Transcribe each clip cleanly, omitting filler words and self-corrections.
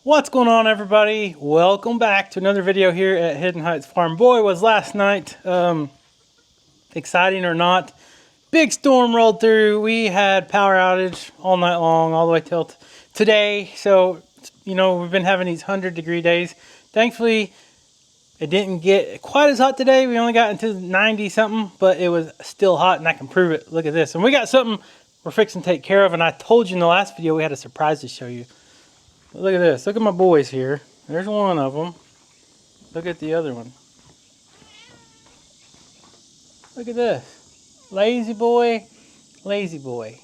What's going on, everybody? Welcome back to another video here at Hidden Heights Farm. Boy, was last night exciting or not. Big storm rolled through. We had power outage all night long, all the way till today. So, you know, we've been having these 100-degree days. Thankfully, it didn't get quite as hot today. We only got into 90 something, but it was still hot, and I can prove it. Look at this. And we got something we're fixing to take care of, and I told you in the last video we had a surprise to show you. Look at this. Look at my boys here. There's one of them. Look at the other one. Look at this. Lazy boy, lazy boy.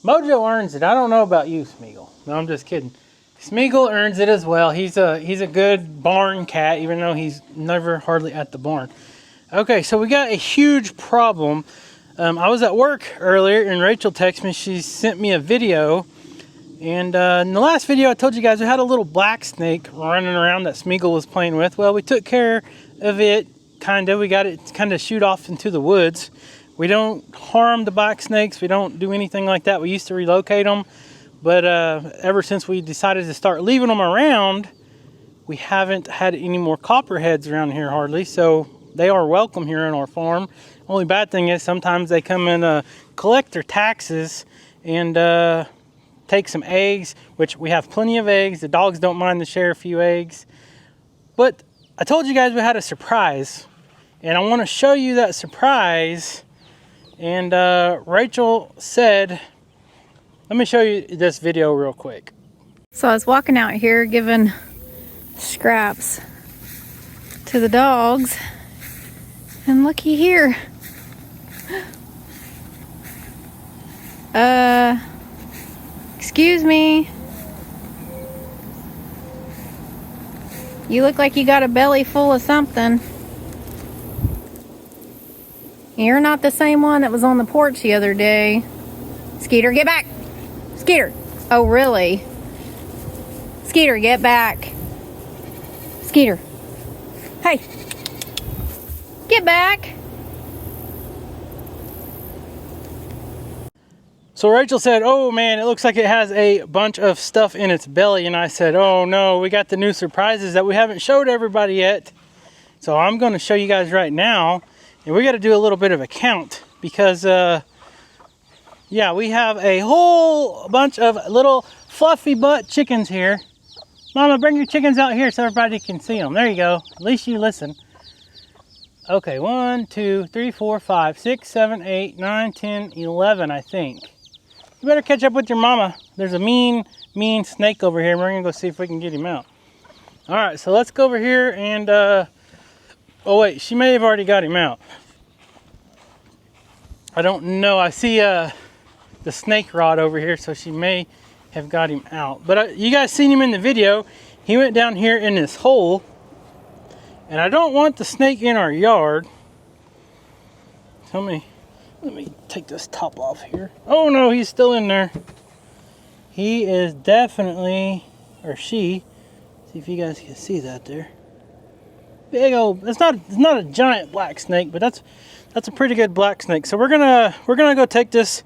Mojo earns it. I don't know about you, Smeagol. No, I'm just kidding. Smeagol earns it as well. He's a good barn cat, even though he's never hardly at the barn. Okay, so we got a huge problem. I was at work earlier, and Rachel texted me. She sent me a video. And in the last video, I told you guys we had a little black snake running around that Smeagol was playing with. Well, we took care of it, kind of. We got it kind of shoot off into the woods. We don't harm the black snakes. We don't do anything like that. We used to relocate them. But ever since we decided to start leaving them around, we haven't had any more copperheads around here hardly. So they are welcome here on our farm. Only bad thing is sometimes they come and collect their taxes and take some eggs, which we have plenty of eggs. The dogs don't mind to share a few eggs. But I told you guys we had a surprise, and I want to show you that surprise. And Rachel said, let me show you this video real quick. So I was walking out here giving scraps to the dogs, and looky here. Excuse me. You look like you got a belly full of something. You're not the same one that was on the porch the other day. Skeeter, get back. Skeeter. Oh, really? Skeeter, get back. Skeeter. Hey. Get back. So Rachel said, oh man, it looks like it has a bunch of stuff in its belly. And I said, oh no, we got the new surprises that we haven't showed everybody yet. So I'm going to show you guys right now. And we got to do a little bit of a count because, yeah, we have a whole bunch of little fluffy butt chickens here. Mama, bring your chickens out here so everybody can see them. There you go. At least you listen. Okay, 1, 2, 3, 4, 5, 6, 7, 8, 9, 10, 11, I think. You better catch up with your mama. There's a mean snake over here. We're going to go see if we can get him out. All right, so let's go over here and, oh wait, she may have already got him out. I don't know. I see the snake rod over here, so she may have got him out. But you guys seen him in the video. He went down here in this hole. And I don't want the snake in our yard. Let me take this top off here. Oh no, he's still in there. He is definitely, or she, see if you guys can see that there. Big old, it's not a giant black snake, but that's a pretty good black snake. So we're gonna go take this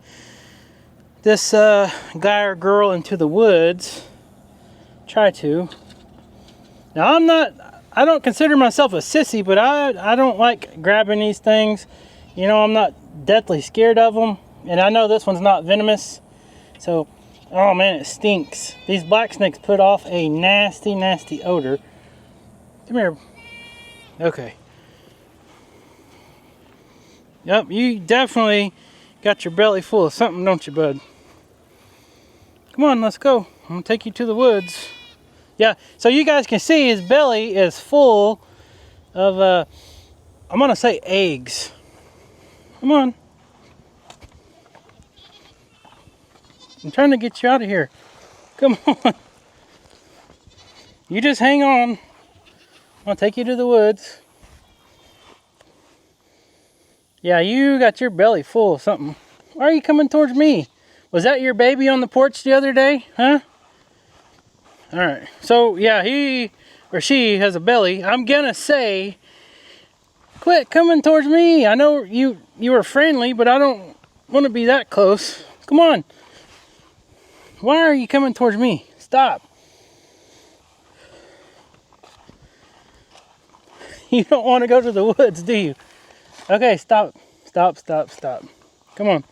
guy or girl into the woods. Try to. Now I don't consider myself a sissy, but I don't like grabbing these things. You know, I'm not deathly scared of them. And I know this one's not venomous. So, oh man, it stinks. These black snakes put off a nasty, nasty odor. Come here. Okay. Yep, you definitely got your belly full of something, don't you, bud? Come on, let's go. I'm going to take you to the woods. Yeah, so you guys can see his belly is full of, I'm going to say eggs. Come on. I'm trying to get you out of here. Come on. You just hang on. I'm going to take you to the woods. Yeah, you got your belly full of something. Why are you coming towards me? Was that your baby on the porch the other day? Huh? Alright, so yeah, he or she has a belly. I'm gonna say, quit coming towards me. I know you were friendly, but I don't want to be that close. Come on. Why are you coming towards me? Stop. You don't want to go to the woods, do you? Okay, stop. Stop, stop, stop. Come on.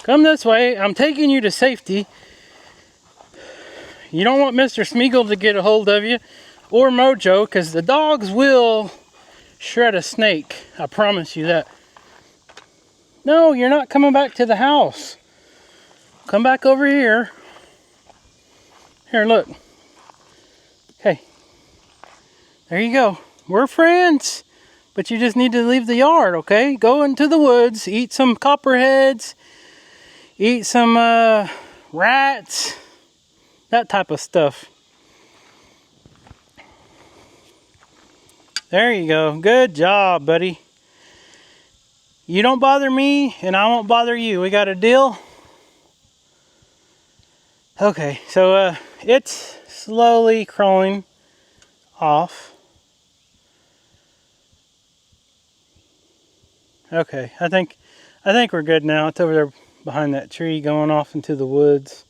Come this way. I'm taking you to safety. You don't want Mr. Smeagol to get a hold of you, or Mojo, because the dogs will shred a snake. I promise you that. No, you're not coming back to the house. Come back over here. Here, look. Okay. There you go. We're friends. But you just need to leave the yard, okay? Go into the woods, eat some copperheads, eat some rats, that type of stuff. There you go. Good job, buddy. You don't bother me, and I won't bother you. We got a deal? Okay, so it's slowly crawling off. Okay, I think we're good now. It's over there behind that tree going off into the woods.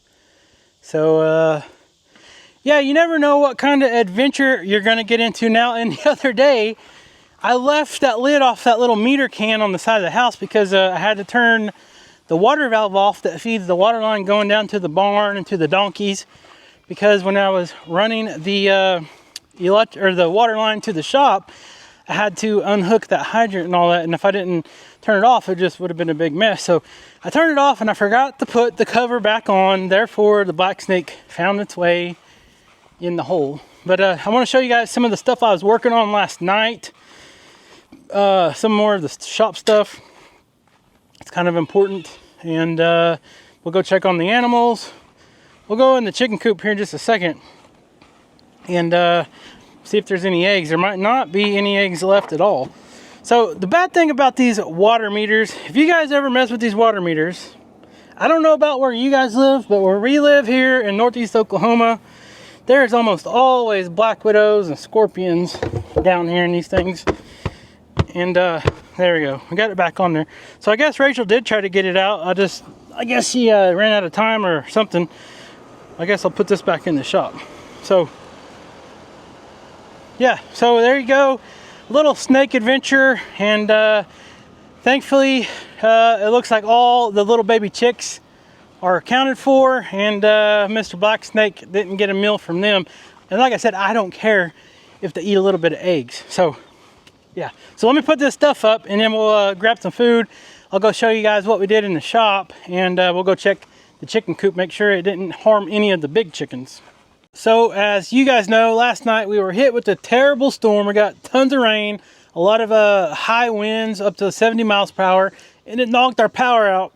So, yeah, you never know what kind of adventure you're going to get into now. And the other day, I left that lid off that little meter can on the side of the house because I had to turn the water valve off that feeds the water line going down to the barn and to the donkeys. Because when I was running the water line to the shop, I had to unhook that hydrant and all that, and if I didn't turn it off, it just would have been a big mess. So I turned it off and I forgot to put the cover back on. Therefore, the black snake found its way in the hole. But I want to show you guys some of the stuff I was working on last night. Some more of the shop stuff. It's kind of important. And we'll go check on the animals. We'll go in the chicken coop here in just a second. And see if there's any eggs. There might not be any eggs left at all. So the bad thing about these water meters, if you guys ever mess with these water meters, I don't know about where you guys live, but where we live here in Northeast Oklahoma, there's almost always black widows and scorpions down here in these things. And there we go. We got it back on there. So I guess Rachel did try to get it out. I guess she ran out of time or something. I guess I'll put this back in the shop. So yeah, so there you go, little snake adventure, and thankfully it looks like all the little baby chicks are accounted for, and Mr. Black Snake didn't get a meal from them. And like I said, I don't care if they eat a little bit of eggs. So yeah, so let me put this stuff up and then we'll grab some food. I'll go show you guys what we did in the shop, and we'll go check the chicken coop, make sure it didn't harm any of the big chickens. So as you guys know, last night we were hit with a terrible storm. We got tons of rain, a lot of high winds up to 70 miles per hour, and it knocked our power out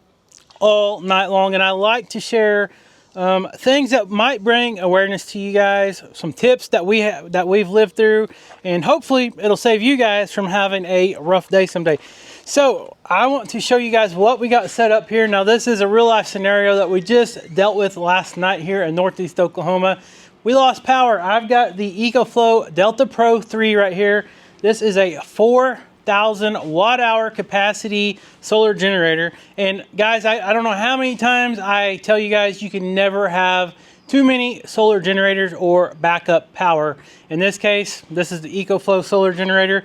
all night long. And I like to share things that might bring awareness to you guys, some tips that we've lived through, and hopefully it'll save you guys from having a rough day someday. So I want to show you guys what we got set up here. Now this is a real life scenario that we just dealt with last night here in Northeast Oklahoma. We lost power. I've got the EcoFlow Delta Pro 3 right here. This is a 4,000 watt hour capacity solar generator. And guys, I don't know how many times I tell you guys you can never have too many solar generators or backup power. In this case, this is the EcoFlow solar generator.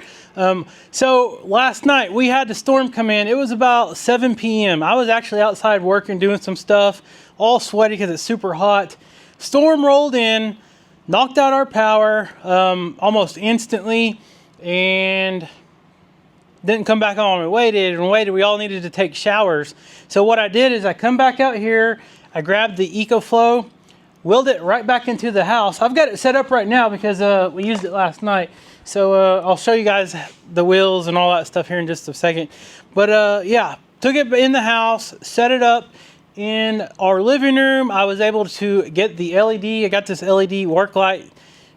So last night we had the storm come in. It was about 7 p.m. I was actually outside working, doing some stuff, all sweaty because it's super hot. Storm rolled in, knocked out our power almost instantly, and didn't come back on. We waited and waited. We all needed to take showers. So what I did is I come back out here, I grabbed the EcoFlow, wheeled it right back into the house. I've got it set up right now because we used it last night. So I'll show you guys the wheels and all that stuff here in just a second. But yeah, took it in the house, set it up in our living room. I was able to get the LED. I got this LED work light,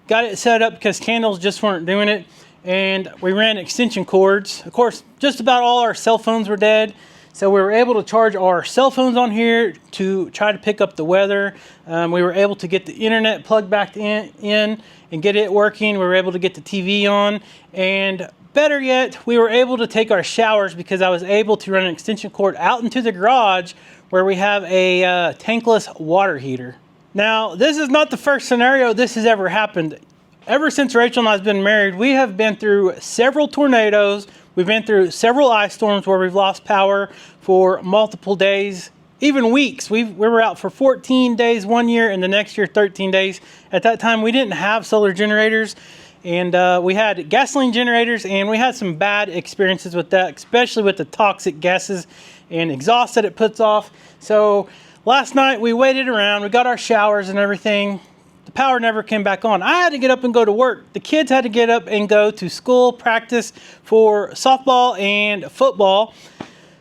got it set up because candles just weren't doing it. And we ran extension cords. Of course, just about all our cell phones were dead. So we were able to charge our cell phones on here to try to pick up the weather. We were able to get the internet plugged back in and get it working. We were able to get the TV on. And better yet, we were able to take our showers because I was able to run an extension cord out into the garage where we have a tankless water heater. Now, this is not the first scenario this has ever happened. Ever since Rachel and I have been married, we have been through several tornadoes. We've been through several ice storms where we've lost power for multiple days, even weeks. We were out for 14 days one year, and the next year 13 days. At that time, we didn't have solar generators, and we had gasoline generators, and we had some bad experiences with that, especially with the toxic gases and exhaust that it puts off. So last night we waited around, we got our showers and everything. The power never came back on. I had to get up and go to work. The kids had to get up and go to school, practice for softball and football.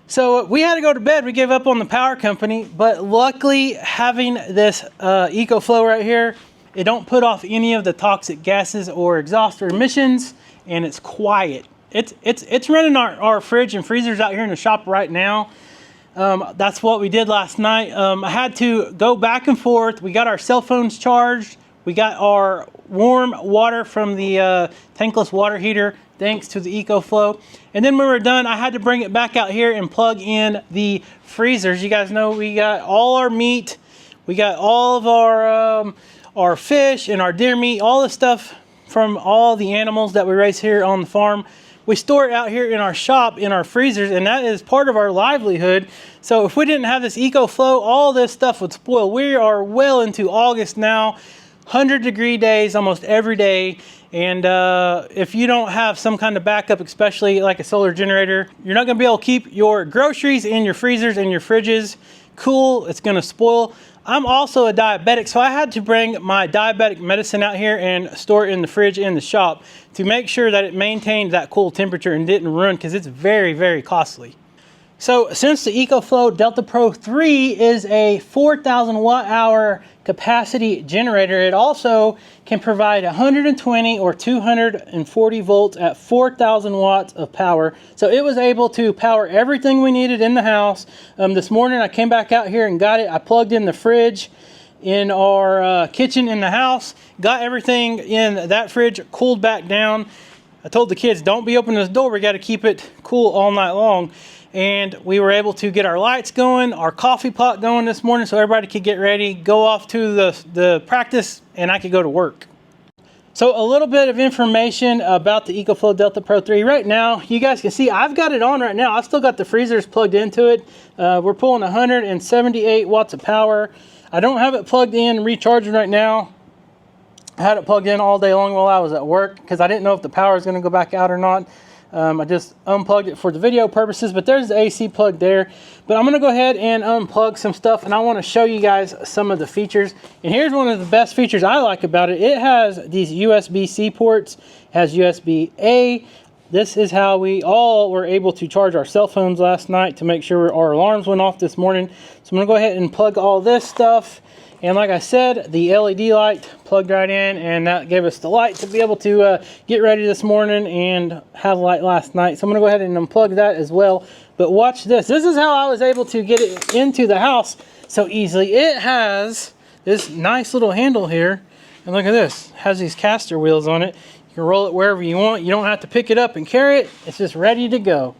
So we had to go to bed. We gave up on the power company, but luckily having this EcoFlow right here, it don't put off any of the toxic gases or exhaust or emissions, and it's quiet. It's running our fridge and freezers out here in the shop right now. That's what we did last night. I had to go back and forth. We got our cell phones charged. We got our warm water from the tankless water heater, thanks to the EcoFlow. And then when we were done, I had to bring it back out here and plug in the freezers. You guys know we got all our meat. We got all of our fish and our deer meat, all the stuff from all the animals that we raise here on the farm. We store it out here in our shop, in our freezers, and that is part of our livelihood. So if we didn't have this EcoFlow, all this stuff would spoil. We are well into August now, 100-degree days almost every day. And if you don't have some kind of backup, especially like a solar generator, you're not gonna be able to keep your groceries in your freezers and your fridges cool. It's gonna spoil. I'm also a diabetic, so I had to bring my diabetic medicine out here and store it in the fridge in the shop to make sure that it maintained that cool temperature and didn't ruin, because it's very, very costly. So since the EcoFlow Delta Pro 3 is a 4,000 watt hour capacity generator, it also can provide 120 or 240 volts at 4,000 watts of power. So it was able to power everything we needed in the house. This morning I came back out here and got it. I plugged in the fridge in our kitchen in the house, got everything in that fridge cooled back down. I told the kids, don't be opening this door, we got to keep it cool all night long. And we were able to get our lights going, our coffee pot going this morning, so everybody could get ready, go off to the practice, and I could go to work. So a little bit of information about the EcoFlow Delta Pro 3. Right now, you guys can see I've got it on right now. I've still got the freezers plugged into it. We're pulling 178 watts of power. I don't have it plugged in, recharging right now. I had it plugged in all day long while I was at work because I didn't know if the power is going to go back out or not. I just unplugged it for the video purposes, but there's the AC plug there. But I'm going to go ahead and unplug some stuff, and I want to show you guys some of the features. And here's one of the best features I like about it. It has these USB-C ports, it has USB-A. This is how we all were able to charge our cell phones last night to make sure our alarms went off this morning. So I'm going to go ahead and plug all this stuff. And like I said, the LED light plugged right in, and that gave us the light to be able to get ready this morning and have light last night. So I'm going to go ahead and unplug that as well. But watch this. This is how I was able to get it into the house so easily. It has this nice little handle here. And look at this. It has these caster wheels on it. You can roll it wherever you want. You don't have to pick it up and carry it. It's just ready to go.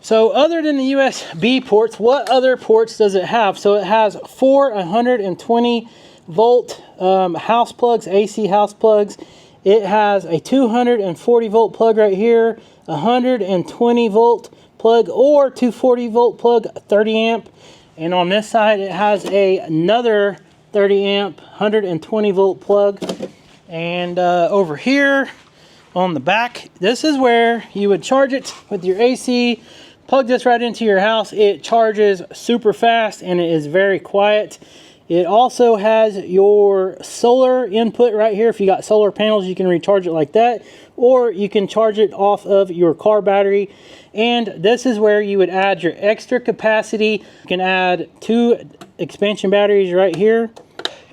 So other than the USB ports, what other ports does it have? So it has 4 120 volt house plugs, AC house plugs. It has a 240 volt plug right here, 120 volt plug, or 240 volt plug, 30 amp. And on this side, it has another 30 amp, 120 volt plug. And over here on the back, this is where you would charge it with your AC. Plug this right into your house. It charges super fast and it is very quiet. It also has your solar input right here. If you got solar panels, you can recharge it like that, or you can charge it off of your car battery. And this is where you would add your extra capacity. You can add 2 expansion batteries right here.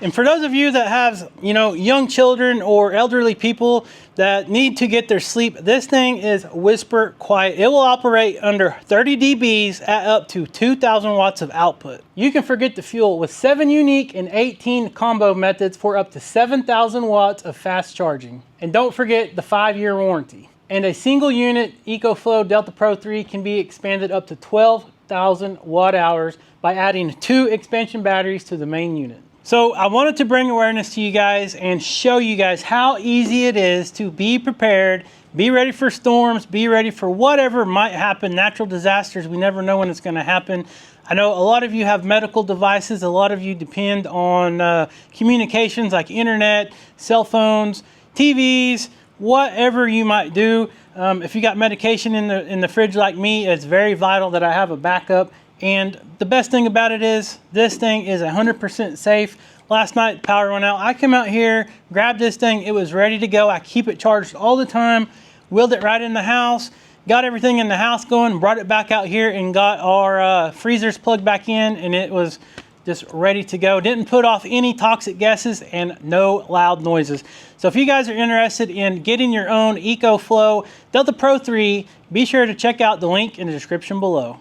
And for those of you that have, young children or elderly people that need to get their sleep, this thing is whisper quiet. It will operate under 30 dBs at up to 2,000 watts of output. You can forget the fuel with 7 unique and 18 combo methods for up to 7,000 watts of fast charging. And don't forget the 5-year warranty. And a single unit EcoFlow Delta Pro 3 can be expanded up to 12,000 watt hours by adding 2 expansion batteries to the main unit. So I wanted to bring awareness to you guys and show you guys how easy it is to be prepared, be ready for storms, be ready for whatever might happen, natural disasters. We never know when it's going to happen. I know a lot of you have medical devices. A lot of you depend on communications like internet, cell phones, TVs, whatever you might do. If you got medication in the fridge like me, it's very vital that I have a backup. And the best thing about it is this thing is 100% safe. Last night, power went out. I came out here, grabbed this thing. It was ready to go. I keep it charged all the time. Wheeled it right in the house. Got everything in the house going. Brought it back out here and got our freezers plugged back in. And it was just ready to go. Didn't put off any toxic gases and no loud noises. So if you guys are interested in getting your own EcoFlow Delta Pro 3, be sure to check out the link in the description below.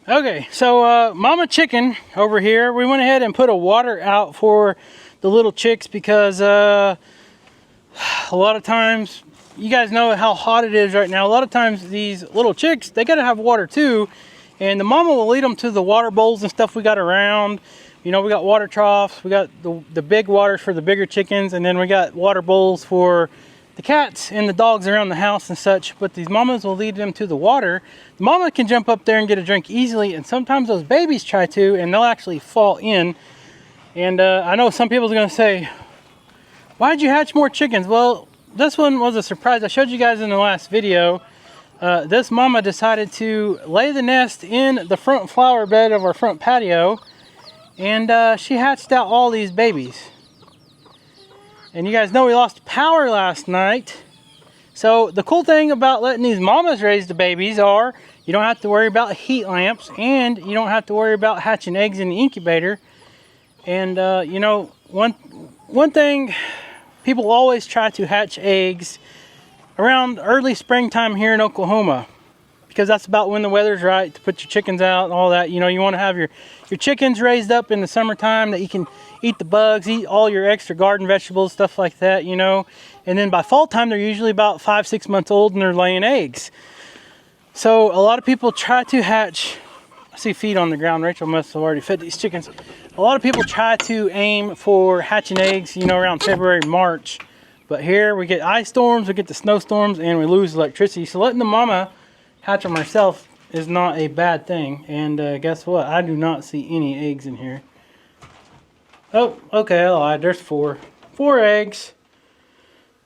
Okay, so Mama Chicken over here, we went ahead and put a water out for the little chicks because a lot of times, you guys know how hot it is right now. A lot of times these little chicks, they gotta have water too. And the mama will lead them to the water bowls and stuff we got around. You know, we got water troughs, we got the big waters for the bigger chickens, and then we got water bowls for the cats and the dogs around the house and such. But these mamas will lead them to the water. The mama can jump up there and get a drink easily, and sometimes those babies try to, and they'll actually fall in. And I know some people are gonna say, why'd you hatch more chickens? Well, this one was a surprise. I showed you guys in the last video. This mama decided to lay the nest in the front flower bed of our front patio, and she hatched out all these babies. And you guys know we lost power last night. So the cool thing about letting these mamas raise the babies are you don't have to worry about heat lamps, and you don't have to worry about hatching eggs in the incubator. And you know, one thing, people always try to hatch eggs around early springtime here in Oklahoma, because that's about when the weather's right to put your chickens out and all that. You know, you want to have your chickens raised up in the summertime that you can eat the bugs, eat all your extra garden vegetables, stuff like that, you know. And then by fall time, they're usually about 5-6 months old and they're laying eggs. So a lot of people try to hatch, I see feed on the ground. Rachel must have already fed these chickens. A lot of people try to aim for hatching eggs, you know, around February, March. But here we get ice storms, we get the snowstorms, and we lose electricity. So letting the mama hatch them herself is not a bad thing. And guess what? I do not see any eggs in here. Oh, okay, I lied. There's 4 eggs.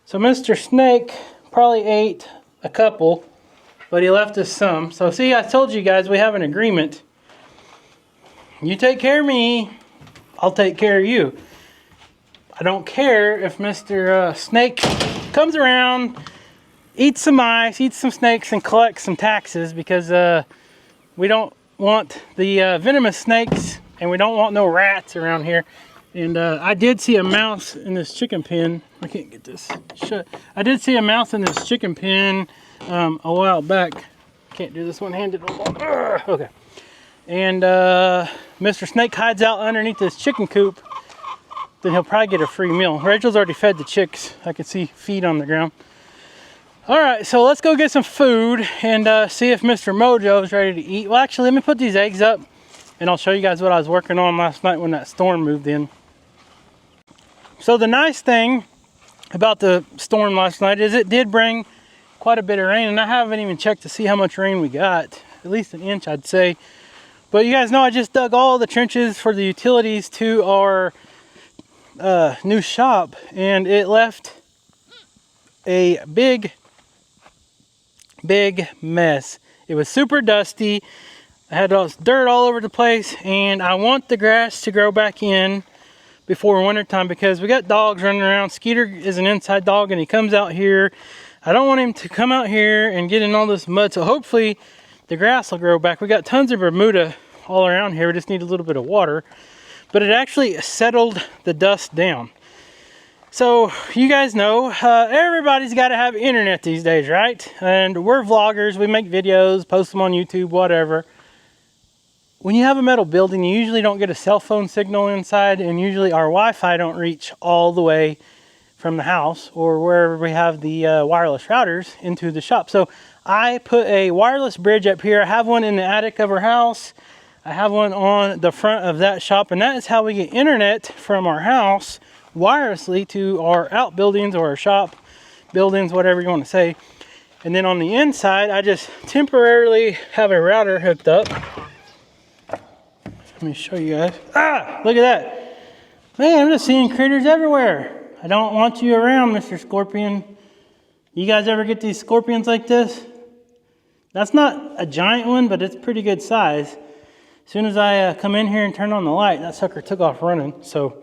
So Mr. Snake probably ate a couple, but he left us some. So see, I told you guys we have an agreement. You take care of me, I'll take care of you. I don't care if Mr. Snake comes around, eats some mice, eats some snakes, and collects some taxes, because we don't want the venomous snakes, and we don't want no rats around here. And I did see a mouse in this chicken pen. I can't get this shut. I did see a mouse in this chicken pen a while back. Can't do this one-handed. Okay. And Mr. Snake hides out underneath this chicken coop. Then he'll probably get a free meal. Rachel's already fed the chicks. I can see feed on the ground. All right, so let's go get some food and see if Mr. Mojo is ready to eat. Well, actually, let me put these eggs up, and I'll show you guys what I was working on last night when that storm moved in. So the nice thing about the storm last night is it did bring quite a bit of rain, and I haven't even checked to see how much rain we got. At least 1 inch, I'd say. But you guys know I just dug all the trenches for the utilities to our new shop, and it left a big mess. It was super dusty. I had all this dirt all over the place, and I want the grass to grow back in before winter time, because we got dogs running around. Skeeter is an inside dog, and he comes out here. I don't want him to come out here and get in all this mud, so hopefully the grass will grow back. We got tons of Bermuda all around here. We just need a little bit of water, but it actually settled the dust down. So you guys know, everybody's got to have internet these days, right? And we're vloggers, we make videos, post them on YouTube, whatever. When you have a metal building, you usually don't get a cell phone signal inside, and usually our Wi-Fi don't reach all the way from the house or wherever we have the wireless routers into the shop. So I put a wireless bridge up here. I have one in the attic of our house. I have one on the front of that shop, and that is how we get internet from our house wirelessly to our outbuildings or our shop buildings, whatever you want to say. And then on the inside, I just temporarily have a router hooked up. Let me show you guys. Ah, look at that. Man, I'm just seeing critters everywhere. I don't want you around, Mr. Scorpion. You guys ever get these scorpions like this? That's not a giant one, but it's pretty good size. As soon as I come in here and turn on the light, that sucker took off running. So,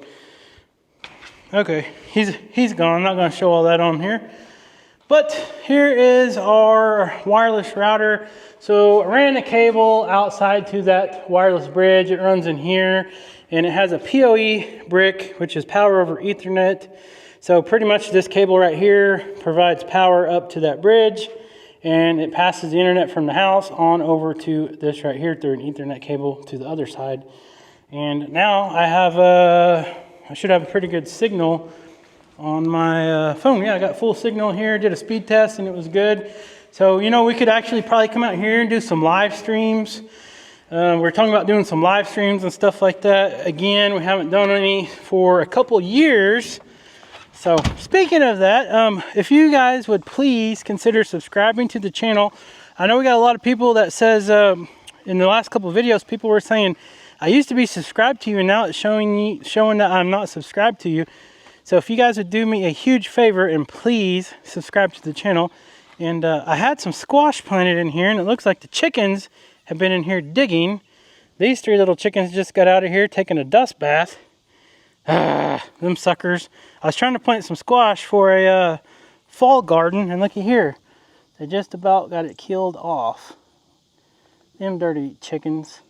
okay, he's gone. I'm not going to show all that on here. But here is our wireless router. So I ran a cable outside to that wireless bridge. It runs in here, and it has a PoE brick, which is power over Ethernet. So pretty much this cable right here provides power up to that bridge, and it passes the internet from the house on over to this right here through an Ethernet cable to the other side. And now I should have a pretty good signal on my phone. Yeah, I got full signal here, did a speed test and it was good. So, you know, we could actually probably come out here and do some live streams. We're talking about doing some live streams and stuff like that. Again, we haven't done any for a couple years. So, speaking of that, if you guys would please consider subscribing to the channel. I know we got a lot of people that says, in the last couple of videos, people were saying, I used to be subscribed to you and now it's showing that I'm not subscribed to you. So if you guys would do me a huge favor and please subscribe to the channel. And I had some squash planted in here, and it looks like the chickens have been in here digging. These three little chickens just got out of here taking a dust bath. Them suckers. I was trying to plant some squash for a fall garden, and looky here. They just about got it killed off. Them dirty chickens.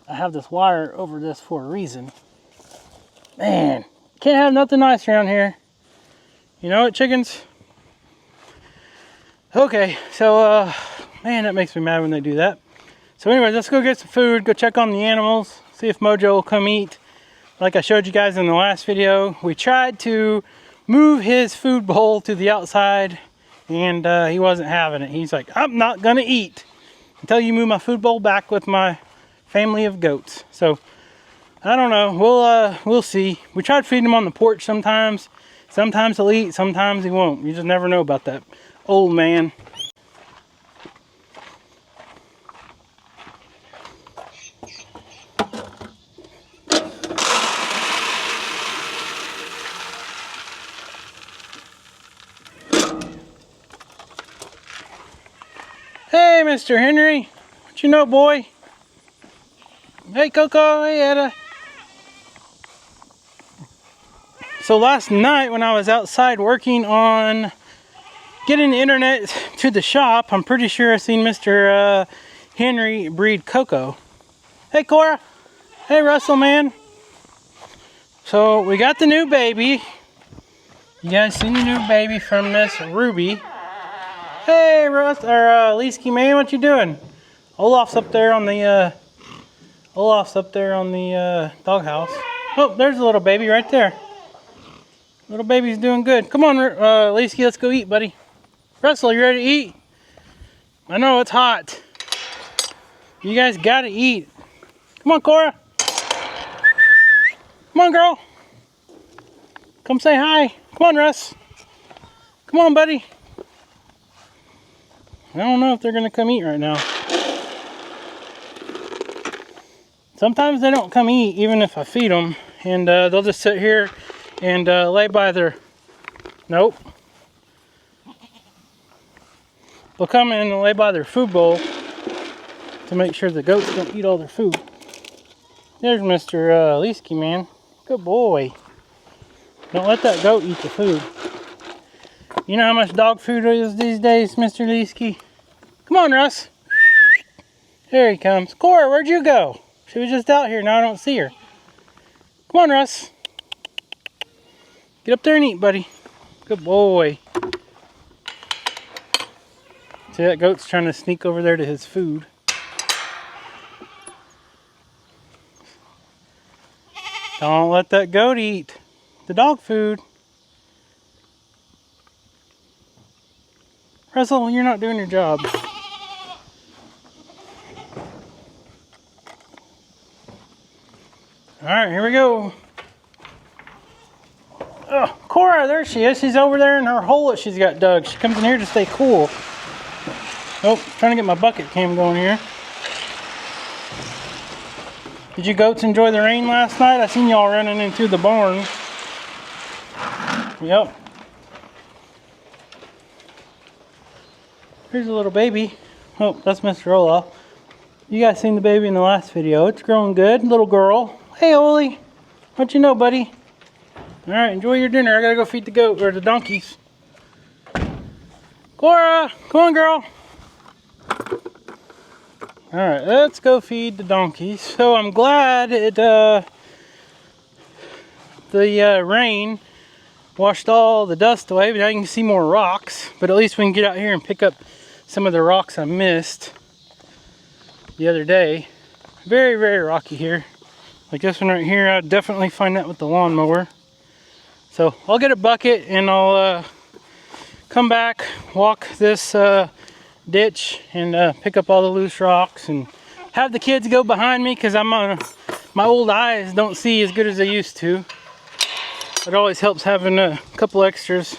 I have this wire over this for a reason. Man. Can't have nothing nice around here. You know it, chickens? Okay, so, man, that makes me mad when they do that. So anyway, let's go get some food, go check on the animals, see if Mojo will come eat. Like I showed you guys in the last video, we tried to move his food bowl to the outside, and he wasn't having it. He's like, I'm not gonna eat until you move my food bowl back with my family of goats. So, I don't know. We'll see. We try to feed him on the porch sometimes. Sometimes he'll eat, sometimes he won't. You just never know about that old man. Hey, Mr. Henry. What you know, boy? Hey, Coco. Hey, Etta. So last night when I was outside working on getting the internet to the shop, I'm pretty sure I seen Mr. Henry breed Coco. Hey, Cora. Hey, Russell, man. So we got the new baby. You guys seen the new baby from Miss Ruby. Hey, Russ, or Leesky, man, what you doing? Olaf's up there on the doghouse. Oh, there's a little baby right there. Little baby's doing good. Come on, Leesky, let's go eat, buddy. Russell, you ready to eat? I know it's hot. You guys gotta eat. Come on, Cora. Come on, girl. Come say hi. Come on, Russ. Come on, buddy. I don't know if they're gonna come eat right now. Sometimes they don't come eat even if I feed them, and they'll just sit here and lay by their, nope. They'll come in and lay by their food bowl to make sure the goats don't eat all their food. There's Mr. Leesky, man. Good boy. Don't let that goat eat the food. You know how much dog food is these days, Mr. Leesky? Come on, Russ. There he comes. Cora, where'd you go? She was just out here. Now I don't see her. Come on, Russ. Get up there and eat, buddy. Good boy. See, that goat's trying to sneak over there to his food. Don't let that goat eat the dog food. Russell, you're not doing your job. Alright, here we go. Oh, Cora, there she is. She's over there in her hole that she's got dug. She comes in here to stay cool. Oh, trying to get my bucket cam going here. Did you goats enjoy the rain last night? I seen y'all running into the barn. Yep. Here's a little baby. Oh, that's Mr. Olaf. You guys seen the baby in the last video. It's growing good. Little girl. Hey, Oli. What you know, buddy? Alright, enjoy your dinner. I gotta go feed the goat, or the donkeys. Cora, come on, girl. Alright, let's go feed the donkeys. So I'm glad the rain washed all the dust away, but now you can see more rocks. But at least we can get out here and pick up some of the rocks I missed the other day. Very, very rocky here. Like this one right here, I'd definitely find that with the lawnmower. So I'll get a bucket and I'll come back, walk this ditch and pick up all the loose rocks and have the kids go behind me because my old eyes don't see as good as they used to. It always helps having a couple extras.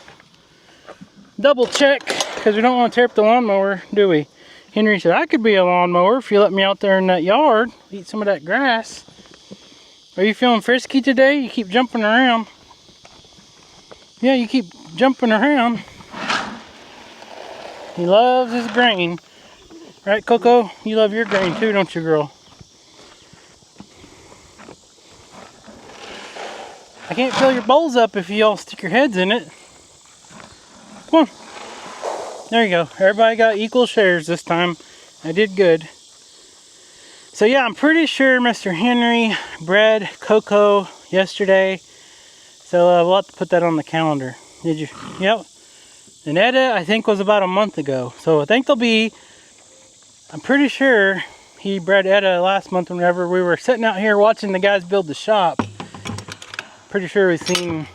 Double check, because we don't want to tear up the lawnmower, do we? Henry said, I could be a lawnmower if you let me out there in that yard, eat some of that grass. Are you feeling frisky today? You keep jumping around. Yeah, you keep jumping around. He loves his grain. Right, Coco? You love your grain too, don't you, girl? I can't fill your bowls up if you all stick your heads in it. Come on. There you go. Everybody got equal shares this time. I did good. So yeah, I'm pretty sure Mr. Henry bred Coco yesterday. So we'll have to put that on the calendar. Did you? Yep. And Etta, I think, was about a month ago. So I think I'm pretty sure he bred Etta last month whenever we were sitting out here watching the guys build the shop. Pretty sure we've seen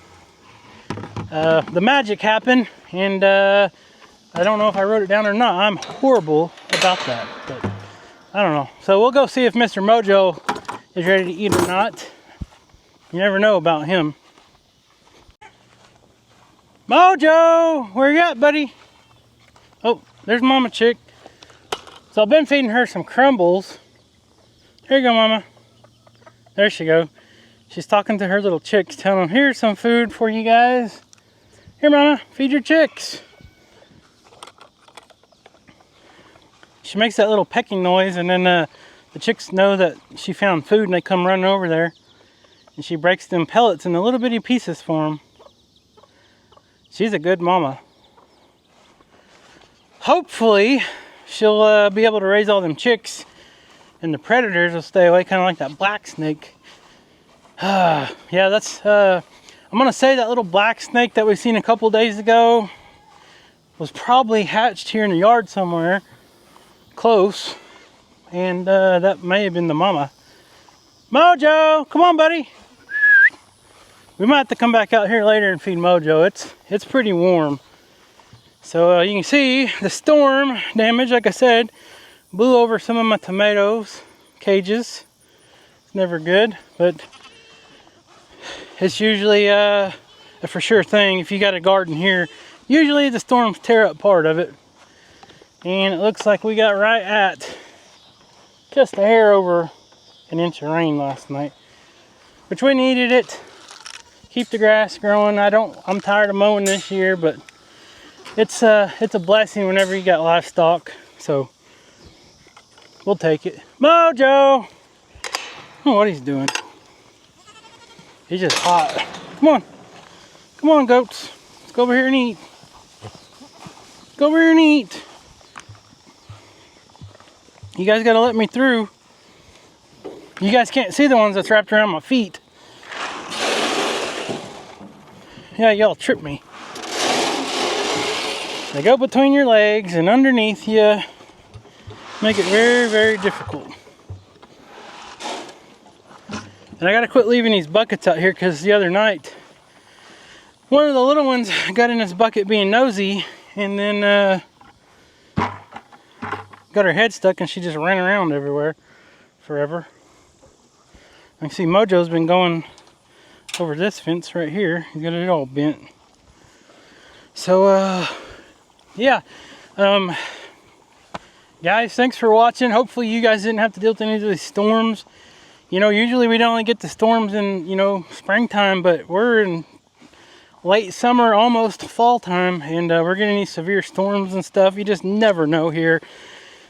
the magic happen. And I don't know if I wrote it down or not. I'm horrible about that. But I don't know. So we'll go see if Mr. Mojo is ready to eat or not. You never know about him. Mojo, where you at, buddy? Oh, there's Mama Chick. So I've been feeding her some crumbles. Here you go, Mama. There she go. She's talking to her little chicks, telling them, here's some food for you guys. Here, Mama, feed your chicks. She makes that little pecking noise, and then the chicks know that she found food, and they come running over there. And she breaks them pellets into little bitty pieces for them. She's a good mama. Hopefully, she'll be able to raise all them chicks and the predators will stay away, kind of like that black snake. Yeah, that's, I'm going to say that little black snake that we seen a couple days ago was probably hatched here in the yard somewhere close. And that may have been the mama. Mojo, come on, buddy. We might have to come back out here later and feed Mojo. It's pretty warm. So you can see the storm damage, like I said, blew over some of my tomatoes cages. It's never good, but it's usually a for sure thing. If you got a garden here, usually the storms tear up part of it. And it looks like we got right at just a hair over an inch of rain last night, which we needed it. Keep the grass growing. I'm tired of mowing this year, but it's a blessing whenever you got livestock. So we'll take it. Mojo! I don't know what he's doing. He's just hot. Come on. Come on, goats. Let's go over here and eat. Go over here and eat. You guys gotta let me through. You guys can't see the ones that's wrapped around my feet. Yeah, y'all trip me. They go between your legs and underneath you. Make it very, very difficult. And I gotta quit leaving these buckets out here because the other night, one of the little ones got in this bucket being nosy and then got her head stuck and she just ran around everywhere forever. I can see Mojo's been going over this fence right here. He's got it all bent. So, yeah. Guys, thanks for watching. Hopefully you guys didn't have to deal with any of these storms. You know, usually we don't only get the storms in, you know, springtime, but we're in late summer, almost fall time, and we're getting these severe storms and stuff. You just never know here.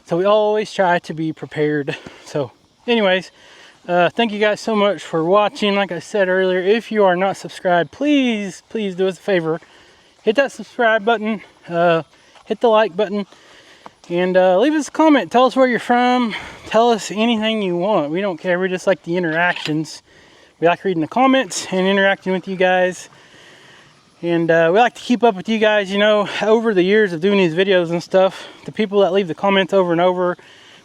So we always try to be prepared. So anyways, thank you guys so much for watching. Like I said earlier, if you are not subscribed, please do us a favor. Hit that subscribe button, hit the like button, and leave us a comment. Tell us where you're from. Tell us anything you want. We don't care. We just like the interactions. We like reading the comments and interacting with you guys. And we like to keep up with you guys, you know, over the years of doing these videos and stuff. The people that leave the comments over and over,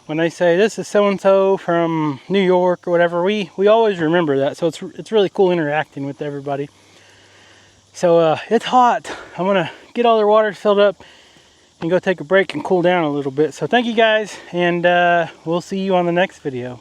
when they say, this is so-and-so from New York or whatever, we always remember that. So it's really cool interacting with everybody. So it's hot. I'm going to get all their water filled up and go take a break and cool down a little bit. So thank you guys, and we'll see you on the next video.